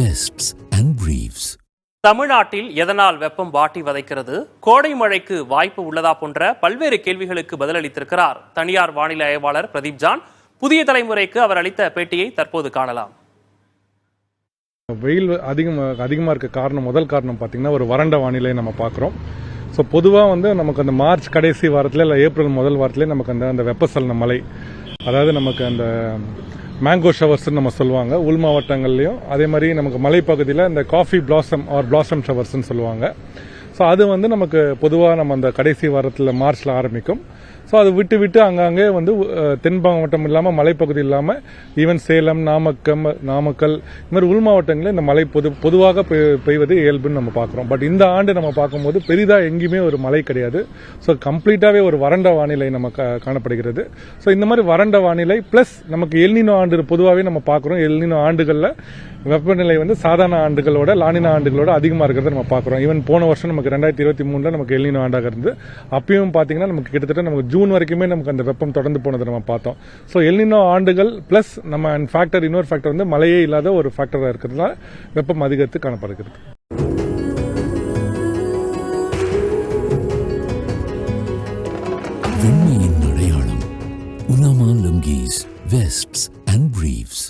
vests and briefs. தமிழ்நாட்டில் எதனால் வெப்பம் வாட்டி வதைக்கிறது, கோடை மழைக்கு வாய்ப்பு உள்ளதா போன்ற பல்வேறு கேள்விகளுக்கு பதிலளித்திருக்கிறார் தனியார் வானிலை ஆய்வாளர் பிரதீப் ஜான். புதிய தலைமுறைக்கு அவர் அளித்த பேட்டியை தற்போது காணலாம். வெயில் அதிகமாக இருக்க காரணம், முதல் காரணம் பார்த்தீங்கன்னா ஒரு வறண்ட வானிலை நம்ம பார்க்குறோம். ஸோ பொதுவாக நமக்கு அந்த மார்ச் கடைசி வாரத்தில் இல்லை ஏப்ரல் முதல் வாரத்திலே நமக்கு அந்த வெப்பசலன மழை, அதாவது நமக்கு அந்த மேங்கோ ஷவர்ஸ்ன்னு நம்ம சொல்லுவாங்க உள் மாவட்டங்கள்லையும், அதே மாதிரி நமக்கு மலைப்பகுதியில் இந்த காஃபி பிளாசம் ஆர் பிளாசம் ஷவர்ஸ்ன்னு சொல்லுவாங்க. ஸோ அது நமக்கு பொதுவாக நம்ம அந்த கடைசி வாரத்தில் மார்ச்சில் ஆரம்பிக்கும். ஸோ அது விட்டு அங்கங்கே தென் மாவட்டம் இல்லாமல் மலைப்பகுதி இல்லாமல் ஈவன் சேலம், நாமக்கல் இது மாதிரி உள் மாவட்டங்களில் இந்த மழை பொதுவாக பெய்வது இயல்புன்னு நம்ம பார்க்குறோம். பட் இந்த ஆண்டு நம்ம பார்க்கும்போது பெரிதாக எங்கேயுமே ஒரு மழை கிடையாது. ஸோ கம்ப்ளீட்டாகவே ஒரு வறண்ட வானிலை நம்ம காணப்படுகிறது. ஸோ இந்த மாதிரி வறண்ட வானிலை ப்ளஸ் நமக்கு எல்னினோ ஆண்டு பொதுவாகவே நம்ம பார்க்குறோம். எல்னினோ ஆண்டுகளில் வெப்பநிலை சாதாரண ஆண்டுகளோட லானினா ஆண்டுகளோட அதிகமாக இருக்கிறத நம்ம பார்க்குறோம். ஈவன் போன வருஷம் நமக்கு 2023 நமக்கு எல்னினோ ஆண்டாக இருந்து அப்பயும் பார்த்தீங்கன்னா நமக்கு கிட்டத்தட்ட நமக்கு ஜூன் வரைக்குமே நமக்கு அந்த வெப்பம் தொடர்ந்து போனதை நம்ம பார்த்தோம். ஸோ எல்னினோ ஆண்டுகள் பிளஸ் நம்ம ஃபேக்டர் இன்னொரு ஃபேக்டர் மழையே இல்லாத ஒரு ஃபேக்டராக இருக்கிறதுனால வெப்பம் அதிகரித்து காணப்படுகிறது. வெண்மையின் அடையாளம் உலாமா லுங்கீஸ், வெஸ்ட்ஸ் அண்ட் பிரீஃப்ஸ்.